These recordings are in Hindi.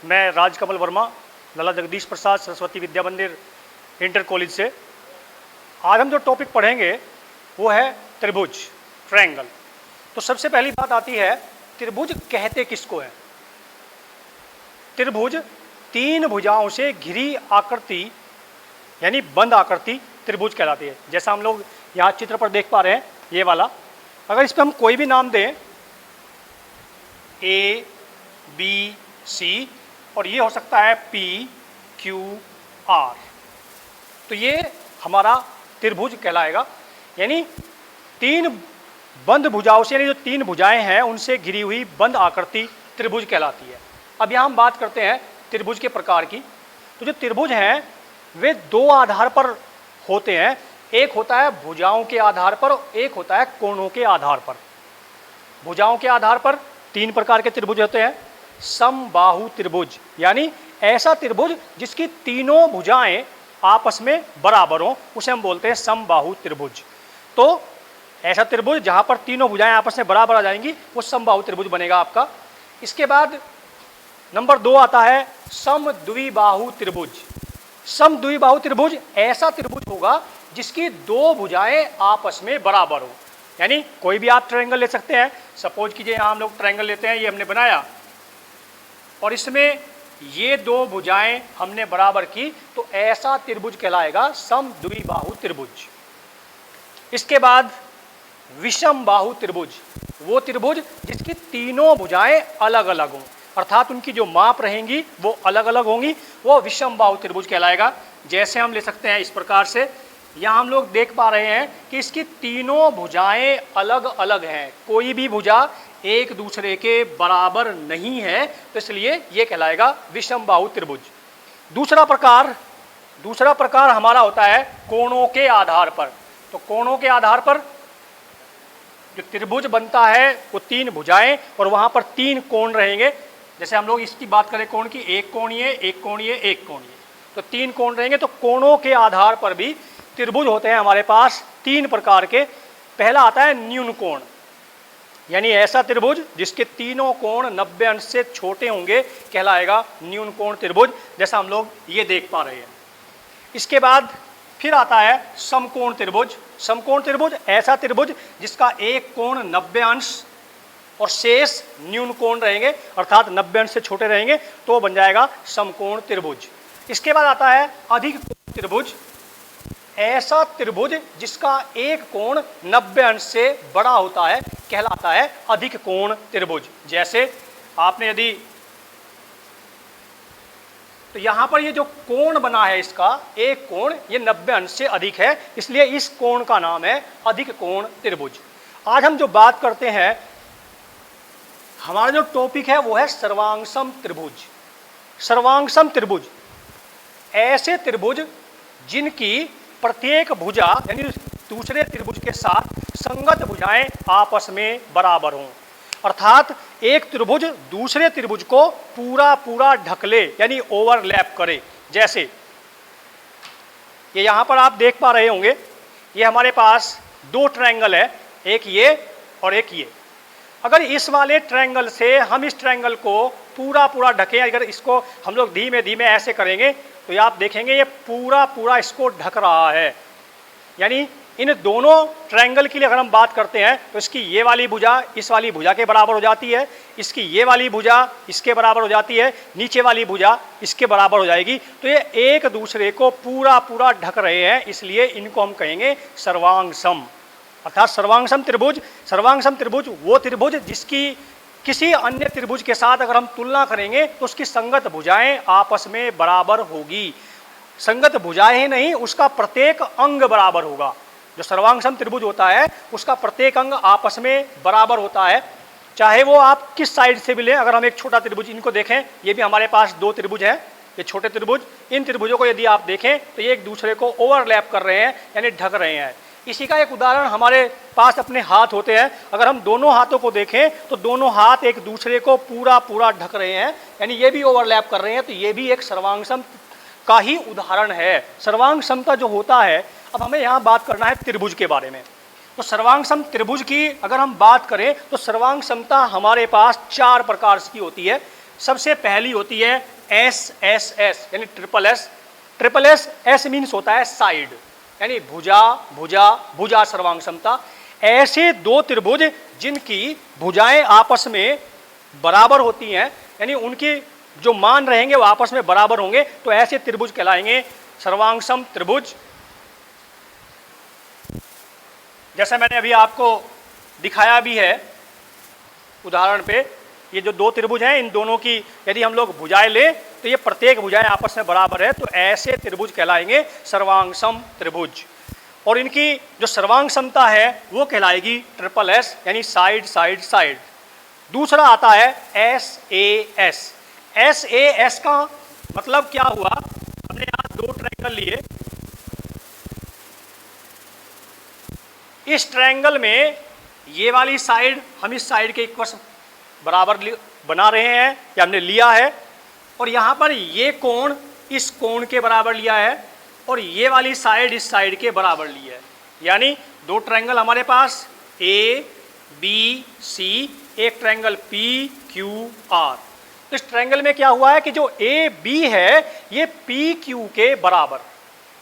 मैं राजकमल वर्मा, लाला जगदीश प्रसाद सरस्वती विद्या मंदिर इंटर कॉलेज से। आज हम जो टॉपिक पढ़ेंगे वो है त्रिभुज, ट्रायंगल। तो सबसे पहली बात आती है, त्रिभुज कहते किसको है? त्रिभुज तीन भुजाओं से घिरी आकृति यानी बंद आकृति त्रिभुज कहलाती है। जैसा हम लोग यहाँ चित्र पर देख पा रहे हैं, ये वाला। अगर इस पर हम कोई भी नाम दें, ए, बी, सी, और ये हो सकता है पी, क्यू, आर, तो ये हमारा त्रिभुज कहलाएगा। यानी तीन बंद भुजाओं से, यानी जो तीन भुजाएं हैं उनसे घिरी हुई बंद आकृति त्रिभुज कहलाती है। अब यहाँ हम बात करते हैं त्रिभुज के प्रकार की। तो जो त्रिभुज हैं वे दो आधार पर होते हैं। एक होता है भुजाओं के आधार पर, एक होता है कोणों के आधार पर। भुजाओं के आधार पर तीन प्रकार के त्रिभुज होते हैं। समबाहु त्रिभुज, यानी ऐसा त्रिभुज जिसकी तीनों भुजाएं आपस में बराबर हों, उसे हम बोलते हैं समबाहु त्रिभुज। तो ऐसा त्रिभुज जहां पर तीनों भुजाएं आपस में बराबर आ जाएंगी, वो समबाहु त्रिभुज बनेगा आपका। इसके बाद नंबर 2 आता है समद्विबाहु त्रिभुज। समद्विबाहु त्रिभुज ऐसा त्रिभुज होगा जिसकी दो भुजाएं आपस में बराबर हो। यानी कोई भी आप ट्रायंगल ले सकते हैं। सपोज कीजिए यहाँ हम लोग ट्रायंगल लेते हैं, ये हमने बनाया और इसमें ये दो भुजाएं हमने बराबर की, तो ऐसा त्रिभुज कहलाएगा समद्विबाहु त्रिभुज। इसके बाद विषम बाहु त्रिभुज, वो त्रिभुज जिसकी तीनों भुजाएं अलग अलग हों, अर्थात उनकी जो माप रहेंगी वो अलग अलग होंगी, वो विषम बाहु त्रिभुज कहलाएगा। जैसे हम ले सकते हैं इस प्रकार से, यहाँ हम लोग देख पा रहे हैं कि इसकी तीनों भुजाएं अलग अलग हैं, कोई भी भुजा एक दूसरे के बराबर नहीं है, तो इसलिए ये कहलाएगा विषम बाहु त्रिभुज। दूसरा प्रकार हमारा होता है कोणों के आधार पर। तो कोणों के आधार पर जो त्रिभुज बनता है वो तीन भुजाएं और वहां पर तीन कोण रहेंगे। जैसे हम लोग इसकी बात करें कोण की, एक कोणीय, एक कोणीय, एक कोणीय, तो तीन कोण रहेंगे। तो कोणों के आधार पर भी त्रिभुज होते हैं हमारे पास तीन प्रकार के। पहला आता है न्यून कोण, यानी ऐसा त्रिभुज जिसके तीनों कोण 90 अंश से छोटे होंगे कहलाएगा न्यून कोण त्रिभुज, जैसा हम लोग ये देख पा रहे हैं। इसके बाद फिर आता है समकोण त्रिभुज। समकोण त्रिभुज ऐसा त्रिभुज जिसका एक कोण 90 अंश और शेष न्यून कोण रहेंगे, अर्थात 90 अंश से छोटे रहेंगे, तो बन जाएगा समकोण त्रिभुज। इसके बाद आता है अधिक कोण त्रिभुज। ऐसा त्रिभुज जिसका एक कोण 90 अंश से बड़ा होता है कहलाता है अधिक कोण त्रिभुज। जैसे आपने यदि, तो यहां पर ये जो कोण बना है इसका एक कोण, ये 90 अंश से अधिक है, इसलिए इस कोण का नाम है अधिक कोण त्रिभुज। आज हम जो बात करते हैं, हमारा जो टॉपिक है वो है सर्वांगसम त्रिभुज। सर्वांगसम त्रिभुज ऐसे त्रिभुज जिनकी प्रत्येक भुजा यानी दूसरे त्रिभुज के साथ संगत भुजाएं आपस में बराबर हों, अर्थात एक त्रिभुज दूसरे त्रिभुज को पूरा पूरा ढक ले, यानी ओवरलैप करे। जैसे ये यहाँ पर आप देख पा रहे होंगे, ये हमारे पास दो ट्रायंगल है, एक ये और एक ये। अगर इस वाले ट्रायंगल से हम इस ट्रायंगल को पूरा पूरा ढकें, अगर इसको हम लोग धीमे धीमे ऐसे करेंगे तो ये आप देखेंगे ये पूरा पूरा इसको ढक रहा है। यानी इन दोनों ट्रायंगल के लिए अगर हम बात करते हैं तो इसकी ये वाली भुजा इस वाली भुजा के बराबर हो जाती है, इसकी ये वाली भुजा इसके बराबर हो जाती है, नीचे वाली भुजा इसके बराबर हो जाएगी। तो ये एक दूसरे को पूरा पूरा ढक रहे हैं, इसलिए इनको हम कहेंगे सर्वांगसम, अर्थात सर्वांगसम त्रिभुज। सर्वांगसम त्रिभुज वो त्रिभुज जिसकी किसी अन्य त्रिभुज के साथ अगर हम तुलना करेंगे तो उसकी संगत भुजाएं आपस में बराबर होगी। संगत भुजाएं ही नहीं, उसका प्रत्येक अंग बराबर होगा। जो सर्वांगसम त्रिभुज होता है उसका प्रत्येक अंग आपस में बराबर होता है, चाहे वो आप किस साइड से भी लें। अगर हम एक छोटा त्रिभुज इनको देखें, ये भी हमारे पास दो त्रिभुज हैं, ये छोटे त्रिभुज, इन त्रिभुजों को यदि आप देखें तो ये एक दूसरे को ओवरलैप कर रहे हैं, यानी ढक रहे हैं। इसी का एक उदाहरण हमारे पास अपने हाथ होते हैं। अगर हम दोनों हाथों को देखें तो दोनों हाथ एक दूसरे को पूरा पूरा ढक रहे हैं, यानी ये भी ओवरलैप कर रहे हैं, तो ये भी एक सर्वांगसम का ही उदाहरण है। सर्वांगसमता जो होता है, अब हमें यहाँ बात करना है त्रिभुज के बारे में। तो सर्वांगसम त्रिभुज की अगर हम बात करें तो सर्वांगसमता हमारे पास चार प्रकार की होती है। सबसे पहली होती है एस एस एस यानी triple S. Triple S, S means होता है साइड, यानी भुजा भुजा भुजा सर्वांग समता। ऐसे दो त्रिभुज जिनकी भुजाएं आपस में बराबर होती हैं, यानी उनके जो मान रहेंगे वो आपस में बराबर होंगे, तो ऐसे त्रिभुज कहलाएंगे सर्वांगसम त्रिभुज। जैसा मैंने अभी आपको दिखाया भी है उदाहरण पे, ये जो दो त्रिभुज हैं इन दोनों की यदि हम लोग भुजाएं लें तो ये प्रत्येक भुजाएं आपस में बराबर है, तो ऐसे त्रिभुज कहलाएंगे सर्वांगसम त्रिभुज। और इनकी जो सर्वांग समता है वो कहलाएगी ट्रिपल एस, यानी साइड साइड साइड। दूसरा आता है S A S. S A S का मतलब क्या हुआ, हमने यहां दो ट्रायंगल लिए, इस ट्रायंगल में ये वाली साइड हम इस साइड के इक्वल बराबर बना रहे हैं या हमने लिया है, और यहां पर ये कोण इस कोण के बराबर लिया है, और ये वाली साइड इस साइड के बराबर ली है। यानी दो ट्रायंगल हमारे पास ए बी सी, एक ट्रायंगल पी क्यू आर। तो इस ट्रायंगल में क्या हुआ है कि जो ए बी है ये पी क्यू के बराबर,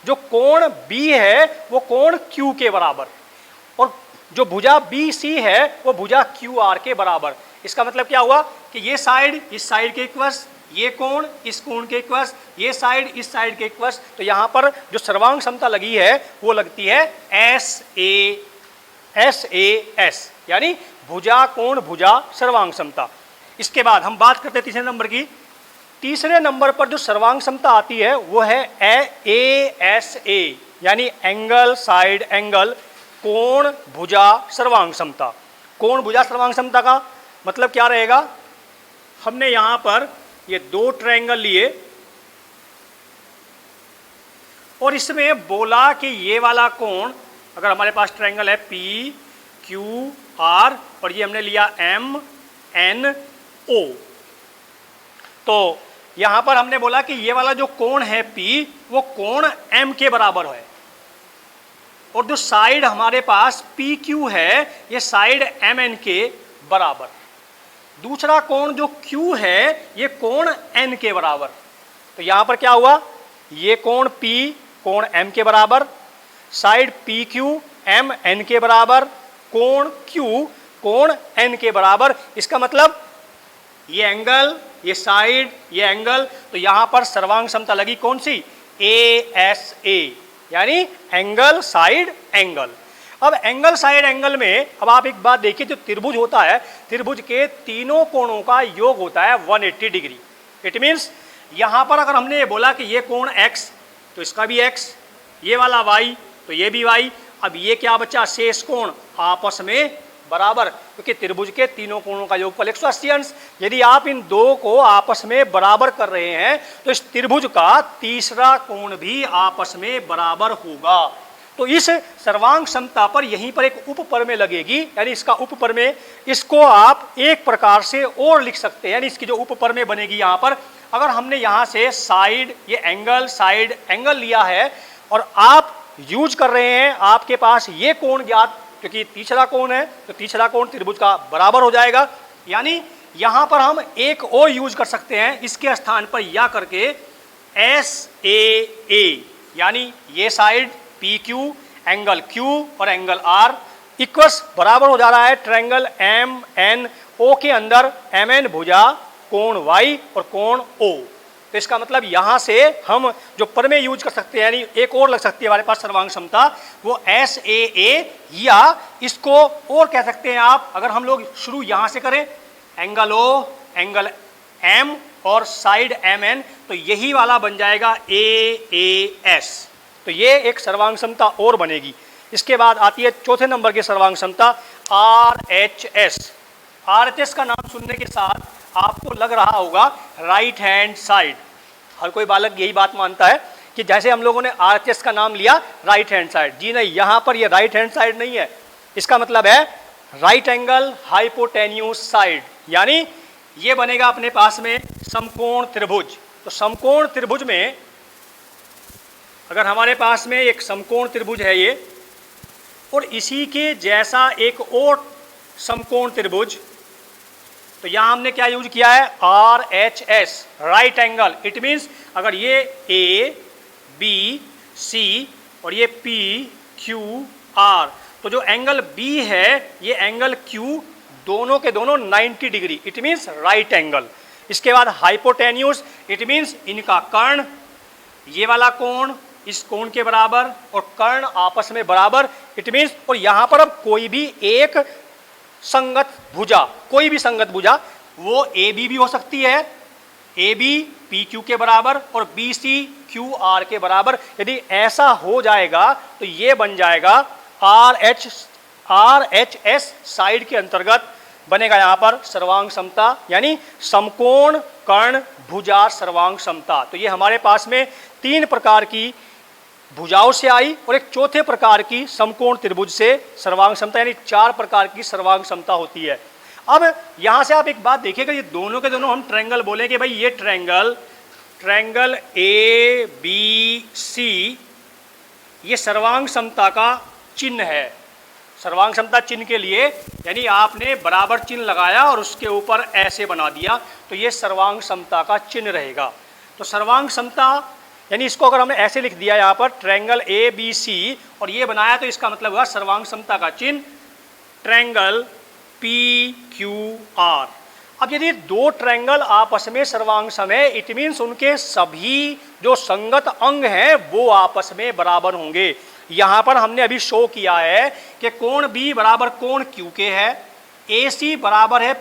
जो कोण बी है वो कोण क्यू के बराबर, और जो भुजा बी सी है वो भुजा क्यू आर के बराबर। इसका मतलब क्या हुआ कि ये साइड इस साइड के इक्वस, ये कोण इस कोण के इक्वस, ये साइड इस साइड के इक्वस। तो यहाँ पर जो सर्वांग समता लगी है वो लगती है एस ए एस, यानी भुजा कोण भुजा सर्वांग समता। इसके बाद हम बात करते हैं तीसरे नंबर की। तीसरे नंबर पर जो सर्वांग समता आती है वो है ए एस ए, यानी एंगल साइड एंगल, कोण भुजा सर्वांग समता। कोण भुजा सर्वांग समता का मतलब क्या रहेगा, हमने यहां पर ये दो ट्रायंगल लिए और इसमें बोला कि ये वाला कोण, अगर हमारे पास ट्रायंगल है पी क्यू आर और ये हमने लिया एम एन ओ, तो यहां पर हमने बोला कि ये वाला जो कोण है पी वो कोण एम के बराबर है, और जो साइड हमारे पास पी क्यू है ये साइड एम एन के बराबर। दूसरा कोण जो Q है ये कोण N के बराबर। तो यहां पर क्या हुआ, ये कोण P कोण M के बराबर, साइड PQ M N के बराबर, कोण Q कोण N के बराबर। इसका मतलब ये एंगल ये साइड ये एंगल, तो यहां पर सर्वांग समता लगी कौन सी, ASA, यानी एंगल साइड एंगल। अब एंगल साइड एंगल में अब आप एक बात देखिए, जो त्रिभुज होता है त्रिभुज के तीनों कोणों का योग होता है 180 डिग्री। इट मीन्स यहां पर अगर हमने ये बोला कि ये कोण x तो इसका भी x, ये वाला y तो ये भी y। अब ये क्या बचा, शेष कोण आपस में बराबर, क्योंकि त्रिभुज के तीनों कोणों का योगफल 180 अंश। यदि आप इन दो को आपस में बराबर कर रहे हैं तो इस त्रिभुज का तीसरा कोण भी आपस में बराबर होगा। तो इस सर्वांग समता पर यहीं पर एक उपप्रमेय लगेगी, यानी इसका उपप्रमेय, इसको आप एक प्रकार से और लिख सकते हैं, यानी इसकी जो उपप्रमेय बनेगी यहाँ पर, अगर हमने यहाँ से साइड ये एंगल साइड एंगल लिया है और आप यूज कर रहे हैं, आपके पास ये कोण ज्ञात, क्योंकि तीसरा कोण है तो तीसरा कोण त्रिभुज का बराबर हो जाएगा। यानी यहाँ पर हम एक और यूज कर सकते हैं, इसके स्थान पर या करके SAA, यानी ये साइड PQ एंगल Q और एंगल R इक्वस बराबर हो जा रहा है ट्रायंगल MNO के अंदर MN भुजा कोण Y और कोण O। तो इसका मतलब यहाँ से हम जो प्रमेय यूज कर सकते हैं, यानी एक और लग सकती है हमारे पास सर्वांग समता, वो SAA, या इसको और कह सकते हैं आप, अगर हम लोग शुरू यहाँ से करें एंगल O एंगल M और साइड MN, तो यही वाला बन जाएगा AAS। तो ये एक सर्वांग समता और बनेगी। इसके बाद आती है चौथे नंबर की सर्वांग समता RHS। RHS का नाम सुनने के साथ आपको लग रहा होगा राइट हैंड साइड। हर कोई बालक यही बात मानता है कि जैसे हम लोगों ने RHS का नाम लिया राइट हैंड साइड, जी नहीं, यहाँ पर ये राइट हैंड साइड नहीं है। इसका मतलब है राइट एंगल हाइपोटेन्यूस साइड, यानी ये बनेगा अपने पास में समकोण त्रिभुज। तो समकोण त्रिभुज में अगर हमारे पास में एक समकोण त्रिभुज है ये, और इसी के जैसा एक और समकोण त्रिभुज तो यहाँ हमने क्या यूज किया है, R H S, right angle. It means अगर ये ए बी सी और ये पी क्यू आर, तो जो एंगल बी है ये एंगल क्यू दोनों के दोनों 90 degree, it means right angle. इसके बाद हाइपोटेन्यूस, इट मीन्स इनका कर्ण, ये वाला कोण इस कोण के बराबर और कर्ण आपस में बराबर, इट मीन्स, और यहां पर अब कोई भी एक संगत भुजा, कोई भी संगत भुजा, वो ए बी भी हो सकती है, ए बी पी क्यू के बराबर और बी सी क्यू आर के बराबर। यदि ऐसा हो जाएगा तो ये बन जाएगा आर एच एस साइड के अंतर्गत बनेगा यहां पर सर्वांग समता, यानी समकोण कर्ण भुजा सर्वांग समता। तो ये हमारे पास में 3 प्रकार की भुजाओं से आई और एक चौथे प्रकार की समकोण त्रिभुज से सर्वांग समता, यानी 4 प्रकार की सर्वांग समता होती है। अब यहां से आप एक बात देखिएगा, ये दोनों के दोनों हम ट्रायंगल बोलेंगे भाई, ये ट्रायंगल ए बी सी ये सर्वांग समता का चिन्ह है। सर्वांग समता चिन्ह के लिए यानी आपने बराबर चिन्ह लगाया और उसके ऊपर ऐसे बना दिया, तो ये सर्वांग समता का चिन्ह रहेगा। तो सर्वांग समता यानी इसको अगर हमने ऐसे लिख दिया यहाँ पर ट्रायंगल ए बी सी और ये बनाया, तो इसका मतलब हुआ सर्वांग समता का चिन्ह ट्रायंगल पी क्यू आर। अब यदि 2 ट्रायंगल आपस में सर्वांग सम है, इट मीन्स उनके सभी जो संगत अंग हैं वो आपस में बराबर होंगे। यहाँ पर हमने अभी शो किया है कि कोण बी बराबर कोण क्यू के है, ए सी बराबर है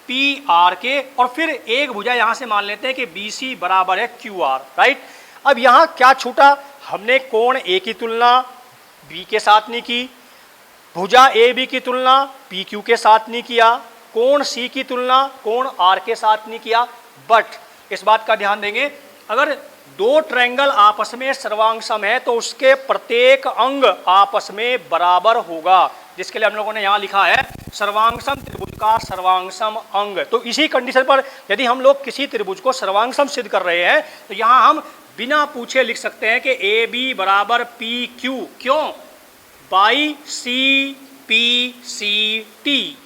पी आर के, और फिर एक भुजा यहाँ से मान लेते हैं कि बी सी बराबर है क्यू आर, राइट। अब यहाँ क्या छूटा, हमने कोण ए की तुलना बी के साथ नहीं की, भुजा ए बी की तुलना पी क्यू के साथ नहीं किया, कोण सी की तुलना कोण आर के साथ नहीं किया। बट इस बात का ध्यान देंगे, अगर 2 ट्रायंगल आपस में सर्वांग सम है तो उसके प्रत्येक अंग आपस में बराबर होगा, जिसके लिए हम लोगों ने यहाँ लिखा है सर्वांग सम त्रिभुज का सर्वांग सम अंग। तो इसी कंडीशन पर यदि हम लोग किसी त्रिभुज को सर्वांग सम सिद्ध कर रहे हैं तो यहाँ हम बिना पूछे लिख सकते हैं कि ए बी बराबर पी क्यू, क्यों, by C P C T,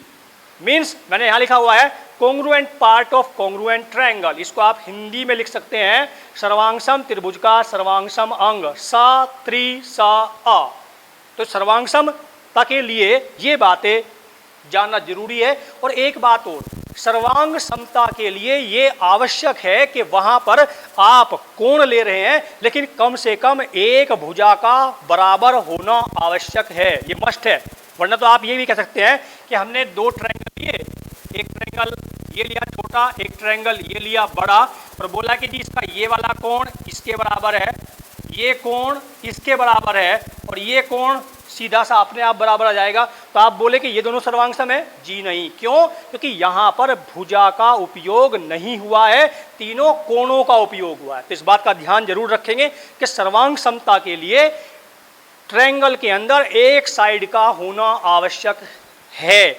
means मैंने यहाँ लिखा हुआ है congruent part of congruent triangle. इसको आप हिंदी में लिख सकते हैं सर्वांग सम त्रिभुज का सर्वांग सम अंग, सा त्रि सा अ। तो सर्वांग समता के लिए ये बातें जानना जरूरी है। और एक बात और, सर्वांग समता के लिए ये आवश्यक है कि वहां पर आप कोण ले रहे हैं लेकिन कम से कम एक भुजा का बराबर होना आवश्यक है, ये मस्ट है। वरना तो आप ये भी कह सकते हैं कि हमने 2 ट्रायंगल लिए, एक ट्रायंगल ये लिया छोटा, एक ट्रायंगल ये लिया बड़ा, और बोला कि जी इसका ये वाला कोण इसके बराबर है, ये कोण इसके बराबर है और ये कोण सीधा सा अपने आप बराबर आ जाएगा, तो आप बोले कि ये दोनों सर्वांग सम है? जी नहीं। क्यों? क्योंकि यहाँ पर भुजा का उपयोग नहीं हुआ है, तीनों कोणों का उपयोग हुआ है। तो इस बात का ध्यान जरूर रखेंगे कि सर्वांग समता के लिए ट्रायंगल के अंदर एक साइड का होना आवश्यक है।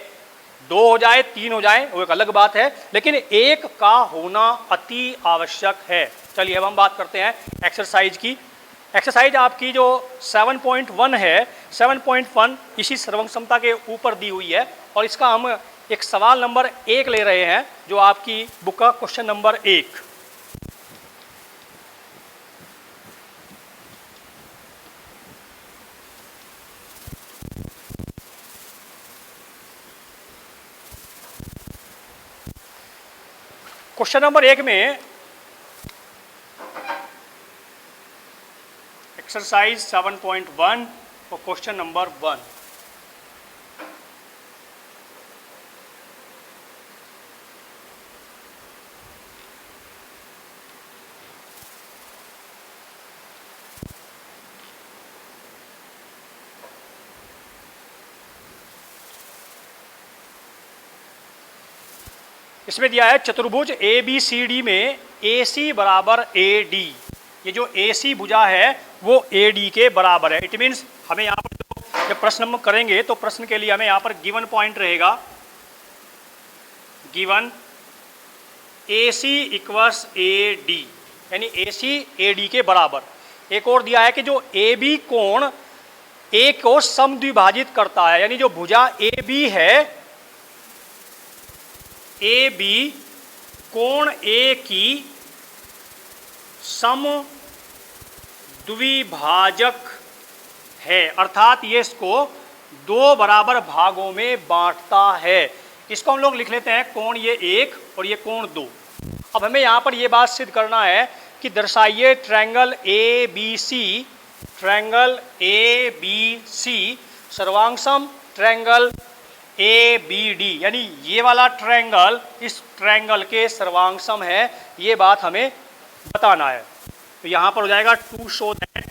2 हो जाए 3 हो जाए वो एक अलग बात है, लेकिन एक का होना अति आवश्यक है। चलिए अब हम बात करते हैं एक्सरसाइज की। एक्सरसाइज आपकी जो 7.1 है, 7.1 इसी सर्वांग समता के ऊपर दी हुई है और इसका हम एक सवाल नंबर 1 ले रहे हैं जो आपकी बुक का क्वेश्चन नंबर 1। क्वेश्चन नंबर 1 में एक्सरसाइज 7.1 और क्वेश्चन नंबर 1। इसमें दिया है चतुर्भुज ए बी सी डी में ए सी बराबर ए डी। ये जो ए सी भुजा है वो ए डी के बराबर है। इट मीन्स हमें यहाँ पर जब प्रश्न हम करेंगे तो प्रश्न के लिए हमें यहाँ पर गिवन पॉइंट रहेगा, given A C equals A D, यानी ए सी ए डी के बराबर। एक और दिया है कि जो ए बी कोण ए को समद्विभाजित करता है, यानी जो भुजा ए बी है ए बी कोण ए की समद्विभाजक है, अर्थात ये इसको दो बराबर भागों में बांटता है। इसको हम लोग लिख लेते हैं कोण ये एक और ये कोण दो। अब हमें यहाँ पर ये बात सिद्ध करना है कि दर्शाइए triangle A B C, triangle A B C सर्वांगसम ट्रायंगल ए बी डी, यानी ये वाला ट्रायंगल इस ट्रायंगल के सर्वांगसम है, ये बात हमें बताना है। तो यहाँ पर हो जाएगा to show that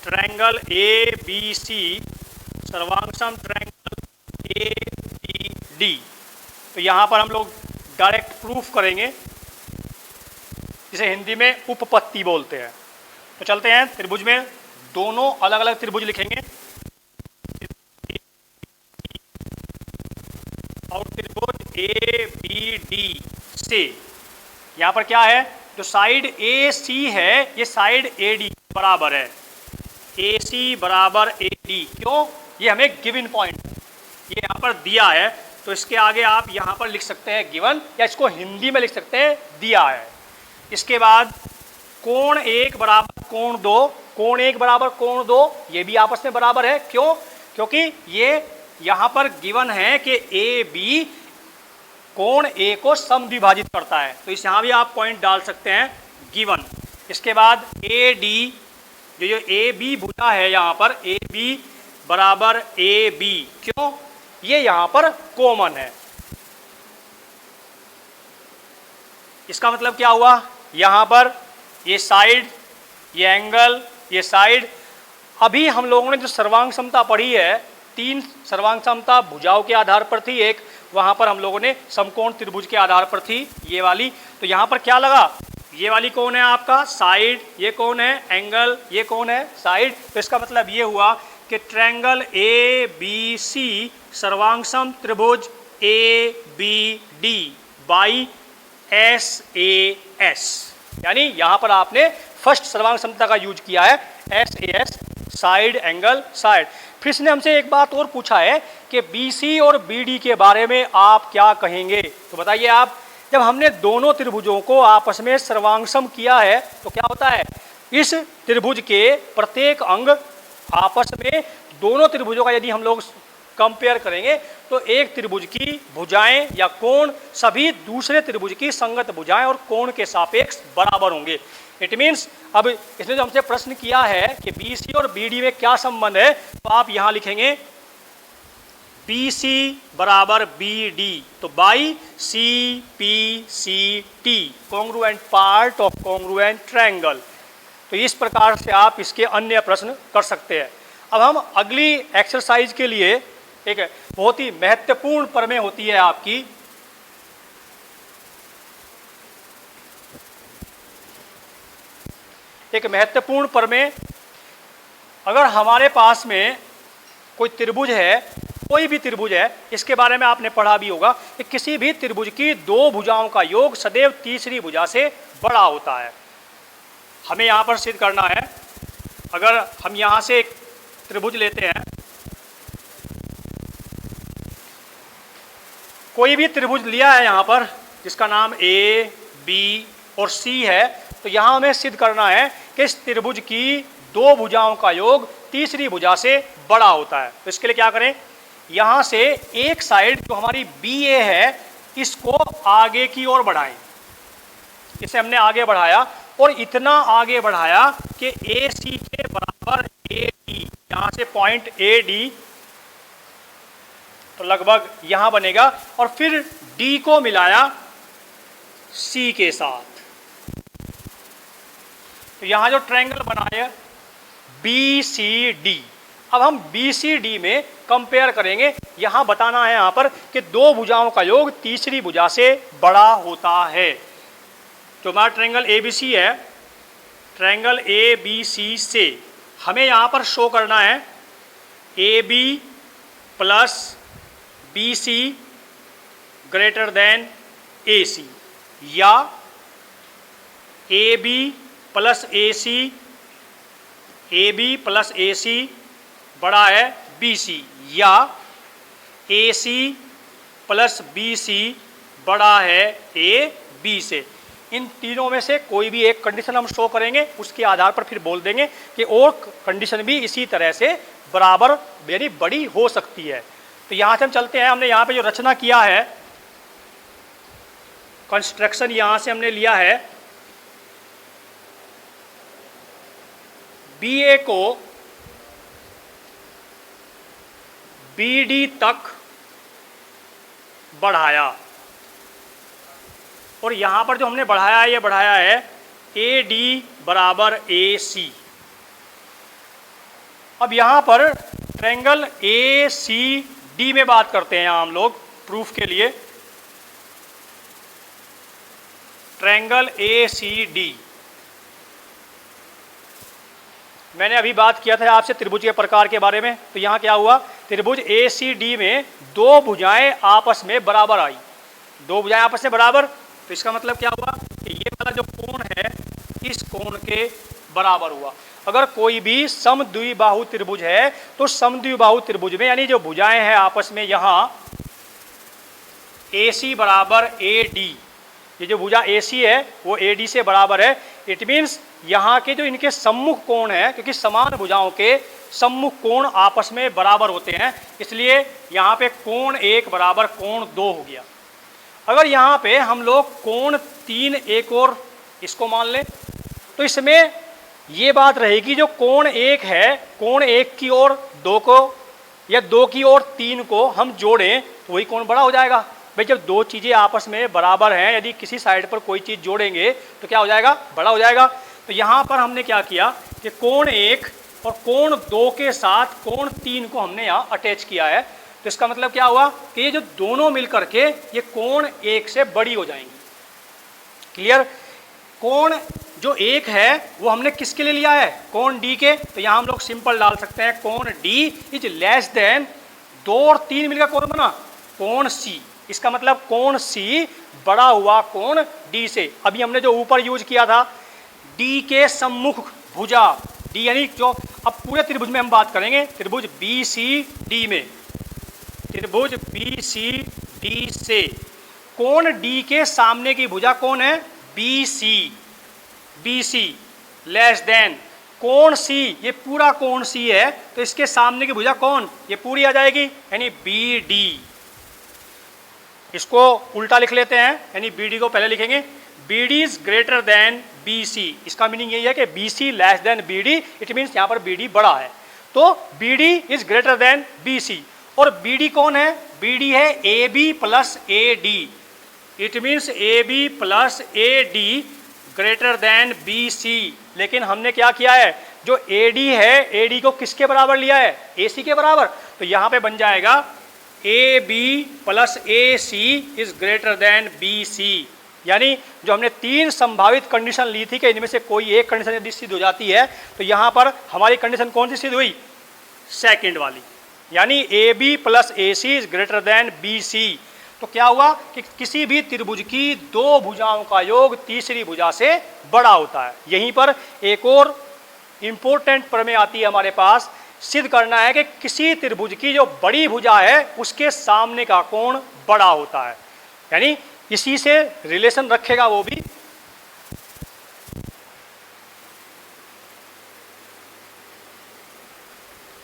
triangle A B C सर्वांगसम ट्रायंगल ए बी डी। तो यहाँ पर हम लोग डायरेक्ट प्रूफ करेंगे, जिसे हिंदी में उपपत्ति बोलते हैं। तो चलते हैं त्रिभुज में, दोनों अलग अलग त्रिभुज लिखेंगे और त्रिभुज ए बी डी से यहाँ पर क्या है, जो साइड ए सी है ये साइड ए डी बराबर है, ए सी बराबर ए डी। क्यों? ये हमें गिवन पॉइंट ये यहाँ पर दिया है, तो इसके आगे आप यहाँ पर लिख सकते हैं गिवन, या इसको हिंदी में लिख सकते हैं दिया है। इसके बाद कोण एक बराबर कोण दो, कोण एक बराबर कोण दो, ये भी आपस में बराबर है। क्यों? क्योंकि ये यहाँ पर गिवन है कि ए बी कोण ए को समद्विभाजित करता है, तो इस यहाँ भी आप पॉइंट डाल सकते हैं गिवन। इसके बाद ए डी, जो ए बी भुजा है यहाँ पर ए बी बराबर ए बी, क्यों? ये यहाँ पर कॉमन है। इसका मतलब क्या हुआ, यहाँ पर ये साइड, ये एंगल, ये साइड, अभी हम लोगों ने जो सर्वांग समता पढ़ी है, तीन सर्वांग समता भुजाओं के आधार पर थी, एक वहाँ पर हम लोगों ने समकोण त्रिभुज के आधार पर थी ये वाली। तो यहाँ पर क्या लगा, ये वाली कौन है आपका साइड, ये कौन है एंगल, ये कौन है साइड। तो इसका मतलब ये हुआ कि ट्रायंगल ए बी सी सर्वांगसम त्रिभुज A B D by S A S, यानी यहाँ पर आपने फर्स्ट सर्वांग समता का यूज किया है, S A S, side angle side. फिर इसने हमसे एक बात और पूछा है कि बी सी और बी डी के बारे में आप क्या कहेंगे। तो बताइए आप, जब हमने दोनों त्रिभुजों को आपस में सर्वांगसम किया है तो क्या होता है, इस त्रिभुज के प्रत्येक अंग आपस में दोनों त्रिभुजों का यदि हम लोग कंपेयर करेंगे तो एक त्रिभुज की भुजाएं या कोण सभी दूसरे त्रिभुज की संगत भुजाएं और कोण के सापेक्ष बराबर होंगे। इट मीन्स अब इसने जो हमसे प्रश्न किया है कि बी सी और बी डी में क्या संबंध है, तो आप यहाँ लिखेंगे बी सी बराबर बी डी, तो by C P C T, congruent part of congruent triangle. तो इस प्रकार से आप इसके अन्य प्रश्न कर सकते हैं। अब हम अगली एक्सरसाइज के लिए, एक बहुत ही महत्वपूर्ण प्रमेय होती है आपकी, एक महत्वपूर्ण प्रमेय। अगर हमारे पास में कोई त्रिभुज है, कोई भी त्रिभुज है, इसके बारे में आपने पढ़ा भी होगा कि किसी भी त्रिभुज की दो भुजाओं का योग सदैव तीसरी भुजा से बड़ा होता है। हमें यहाँ पर सिद्ध करना है, अगर हम यहाँ से एक त्रिभुज लेते हैं, कोई भी त्रिभुज लिया है यहाँ पर जिसका नाम ए बी और सी है, तो यहाँ हमें सिद्ध करना है कि इस त्रिभुज की दो भुजाओं का योग तीसरी भुजा से बड़ा होता है। तो इसके लिए क्या करें, यहाँ से एक साइड जो हमारी बी ए है इसको आगे की ओर बढ़ाएं। इसे हमने आगे बढ़ाया और इतना आगे बढ़ाया कि ए सी के बराबर ए डी, यहाँ से पॉइंट ए डी तो लगभग यहाँ बनेगा, और फिर डी को मिलाया सी के साथ। तो यहाँ जो ट्रायंगल बना है बी सी डी, अब हम बी सी डी में कंपेयर करेंगे। यहाँ बताना है यहाँ पर कि दो भुजाओं का योग तीसरी भुजा से बड़ा होता है। जो हमारा ट्रायंगल ए बी सी है, ट्रायंगल ए बी सी से हमें यहाँ पर शो करना है A B plus B C greater than A C, या A B plus A C, A B plus A C बड़ा है बी सी, या ए सी प्लस बी सी बड़ा है ए बी से। इन तीनों में से कोई भी एक कंडीशन हम शो करेंगे, उसके आधार पर फिर बोल देंगे कि और कंडीशन भी इसी तरह से बराबर यानी बड़ी हो सकती है। तो यहाँ से हम चलते हैं, हमने यहाँ पे जो रचना किया है, कंस्ट्रक्शन यहाँ से हमने लिया है, बी ए को बी डी तक बढ़ाया, और यहाँ पर जो हमने बढ़ाया है, ये बढ़ाया है ए डी बराबर ए सी। अब यहाँ पर ट्रायंगल ए सी डी में बात करते हैं यहाँ हम लोग प्रूफ के लिए। ट्रायंगल ए सी डी, मैंने अभी बात किया था आपसे त्रिभुज के प्रकार के बारे में। तो यहाँ क्या हुआ, त्रिभुज ए सी डी में दो भुजाएं आपस में बराबर आई, दो भुजाएं आपस में बराबर। तो इसका मतलब क्या हुआ कि ये वाला जो कोण है इस कोण के बराबर हुआ। अगर कोई भी समद्विबाहु त्रिभुज है तो समद्विबाहु त्रिभुज में यानी जो भुजाएं हैं आपस में, यहाँ ए सी बराबर ए डी, ये जो भुजा ए सी है वो ए डी से बराबर है। इट मीन्स यहाँ के जो इनके सम्मुख कोण है, क्योंकि समान भुजाओं के सम्मुख कोण आपस में बराबर होते हैं, इसलिए यहाँ पे कोण 1 बराबर कोण 2 हो गया। अगर यहाँ पे हम लोग कोण 3 एक और इसको मान लें तो इसमें ये बात रहेगी, जो कोण 1 है, कोण 1 की ओर 2 को या 2 की ओर 3 को हम जोड़ें तो वही कोण बड़ा हो जाएगा। भाई जब दो चीज़ें आपस में बराबर हैं, यदि किसी साइड पर कोई चीज़ जोड़ेंगे तो क्या हो जाएगा, बड़ा हो जाएगा। तो यहाँ पर हमने क्या किया कि कोण 1 और कोण 2 के साथ कोण 3 को हमने यहाँ अटैच किया है। तो इसका मतलब क्या हुआ कि ये जो दोनों मिलकर के ये कोण 1 से बड़ी हो जाएंगी। क्लियर। कोण जो 1 है वो हमने किसके लिए लिया है, कोण डी के। तो यहाँ हम लोग सिंपल डाल सकते हैं, कोण डी इज लेस देन 2 और 3 मिलकर कौन बना, कोण सी। इसका मतलब कोण सी बड़ा हुआ कोण डी से। अभी हमने जो ऊपर यूज किया था डी के सम्मुख भुजा, डी यानी जो, अब पूरे त्रिभुज में हम बात करेंगे, त्रिभुज बी सी डी में, त्रिभुज बी सी डी से कोण डी के सामने की भुजा कौन है, B C. B C less than कोण सी, ये पूरा कोण सी है तो इसके सामने की भुजा कौन, ये पूरी आ जाएगी, यानी बी डी। इसको उल्टा लिख लेते हैं, यानी बी डी को पहले लिखेंगे, B D is greater than B C. इसका मीनिंग यही है कि B C less than B D, it means यहाँ पर बी डी बड़ा है। तो B D is greater than B C. और बी डी कौन है, बी डी है A B plus A D, it means A B plus A D greater than B C. लेकिन हमने क्या किया है, जो ए डी है ए डी को किसके बराबर लिया है, ए सी के बराबर। तो यहाँ पे बन जाएगा A B plus A C is greater than B C. यानी जो हमने 3 संभावित कंडीशन ली थी कि इनमें से कोई एक कंडीशन यदि सिद्ध हो जाती है तो यहाँ पर हमारी कंडीशन कौन सी सिद्ध हुई, सेकंड वाली, यानी A B plus A C is greater than B C. तो क्या हुआ कि किसी भी त्रिभुज की 2 भुजाओं का योग तीसरी भुजा से बड़ा होता है। यहीं पर एक और इंपॉर्टेंट प्रमेय आती है हमारे पास, सिद्ध करना है कि किसी त्रिभुज की जो बड़ी भुजा है उसके सामने का कोण बड़ा होता है, यानी इसी से रिलेशन रखेगा वो भी।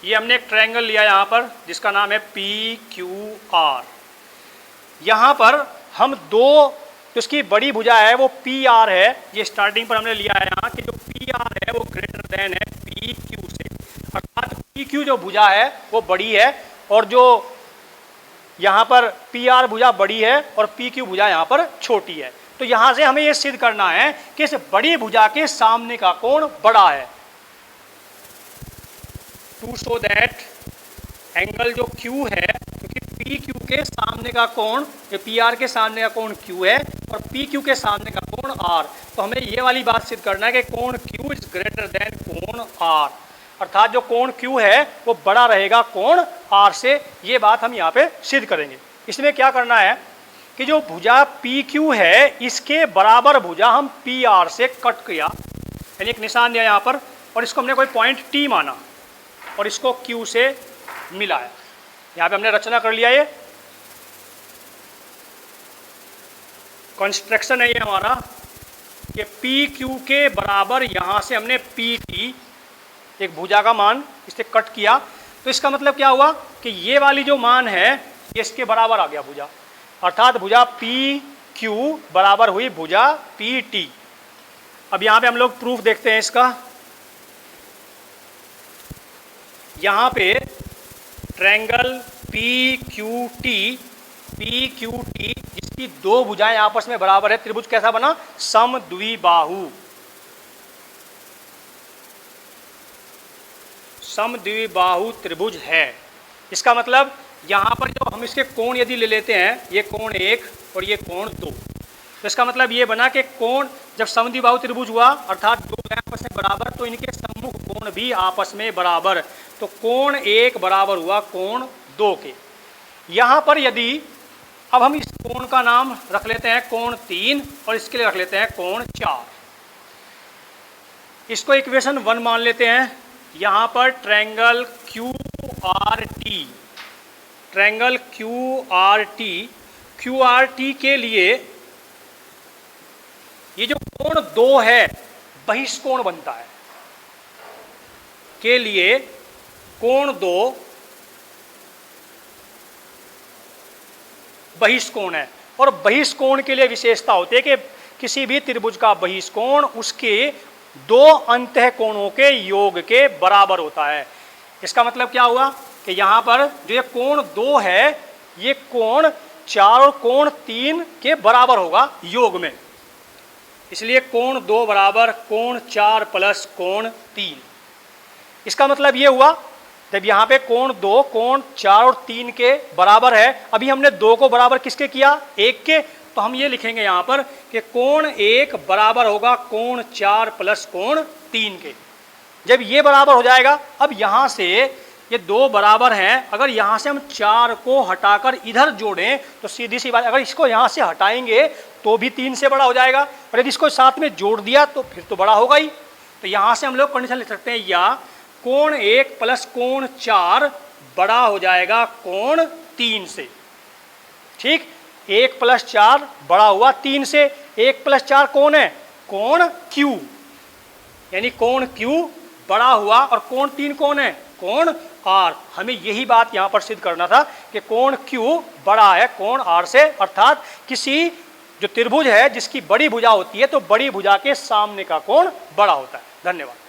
ये हमने एक ट्रायंगल लिया यहाँ पर जिसका नाम है पी क्यू आर। यहाँ पर हम दो, उसकी बड़ी भुजा है वो पी आर है, ये स्टार्टिंग पर हमने लिया है यहाँ कि जो पी आर है वो ग्रेटर देन है पी क्यू से, अर्थात पी क्यू जो भुजा है वो बड़ी है और जो यहाँ पर पी आर भुजा बड़ी है और पी क्यू भुजा यहाँ पर छोटी है। तो यहाँ से हमें ये सिद्ध करना है कि इस बड़ी भुजा के सामने का कोण बड़ा है। टू शो दैट एंगल जो Q है, क्योंकि पी क्यू के सामने का कोण, पी आर के सामने का कोण Q है और पी क्यू के सामने का कोण R, तो हमें ये वाली बात सिद्ध करना है कि कोण Q इज ग्रेटर देन कोण R, अर्थात जो कोण Q है वो बड़ा रहेगा कोण R से। ये बात हम यहाँ पे सिद्ध करेंगे। इसमें क्या करना है कि जो भुजा पी क्यू है इसके बराबर भुजा हम पी आर से कट किया, यानी एक निशान दिया यहाँ पर और इसको हमने कोई पॉइंट T माना और इसको Q से मिलाया। यहाँ पे हमने रचना कर लिया ये। कंस्ट्रक्शन है ये हमारा कि पी क्यू के बराबर यहाँ से हमने पी टी एक भुजा का मान इससे कट किया, तो इसका मतलब क्या हुआ कि ये वाली जो मान है ये इसके बराबर आ गया भुजा, अर्थात भुजा पी क्यू बराबर हुई भुजा पी टी। अब यहाँ पे हम लोग प्रूफ देखते हैं इसका। यहाँ पे ट्रायंगल पी क्यू टी जिसकी दो भुजाएं आपस में बराबर है, त्रिभुज कैसा बना? समद्विबाहु। समद्विबाहु त्रिभुज है। इसका मतलब यहाँ पर जो हम इसके कोण यदि ले लेते हैं, ये कोण 1 और ये कोण 2, तो इसका मतलब ये बना कि कोण जब समद्विबाहु त्रिभुज हुआ अर्थात दो आपस में बराबर, तो इनके सम्मुख कोण भी आपस में बराबर, तो कोण 1 बराबर हुआ कोण 2 के। यहाँ पर यदि अब हम इस कोण का नाम रख लेते हैं कोण 3 और इसके लिए रख लेते हैं कोण 4, इसको इक्वेशन 1 मान लेते हैं। यहाँ पर ट्रायंगल क्यू आर टी के लिए ये जो कोण 2 है बहिष्कोण बनता है, के लिए कोण 2 बहिष्कोण है। और बहिष्कोण के लिए विशेषता होती है कि किसी भी त्रिभुज का बहिष्कोण उसके दो अंतःकोणों के योग के बराबर होता है। इसका मतलब क्या हुआ कि यहाँ पर जो ये कोण 2 है ये कोण 4 और कोण 3 के बराबर होगा योग में, इसलिए कोण 2 बराबर कोण 4 प्लस कोण 3। इसका मतलब ये हुआ जब यहाँ पे कोण 2 कोण 4 और 3 के बराबर है, अभी हमने 2 को बराबर किसके किया? 1 के, तो हम ये लिखेंगे यहाँ पर कि कोण 1 बराबर होगा कोण 4 प्लस कोण 3 के। जब ये बराबर हो जाएगा, अब यहाँ से ये 2 बराबर हैं, अगर यहाँ से हम 4 को हटाकर इधर जोड़ें तो सीधी सी बात, अगर इसको यहाँ से हटाएंगे तो भी 3 से बड़ा हो जाएगा, और यदि इसको साथ में जोड़ दिया तो फिर तो बड़ा होगा ही। तो यहाँ से हम लोग कंडीशन लिख सकते हैं, या कोण 1 प्लस कोण 4 बड़ा हो जाएगा कोण 3 से। ठीक, 1 प्लस 4 बड़ा हुआ 3 से, 1 प्लस 4 कौन है? कोण Q, यानी कोण Q बड़ा हुआ, और कोण 3 कौन है? कोण R। हमें यही बात यहाँ पर सिद्ध करना था कि कोण Q बड़ा है कोण R से, अर्थात किसी जो त्रिभुज है जिसकी बड़ी भुजा होती है तो बड़ी भुजा के सामने का कोण बड़ा होता है। धन्यवाद।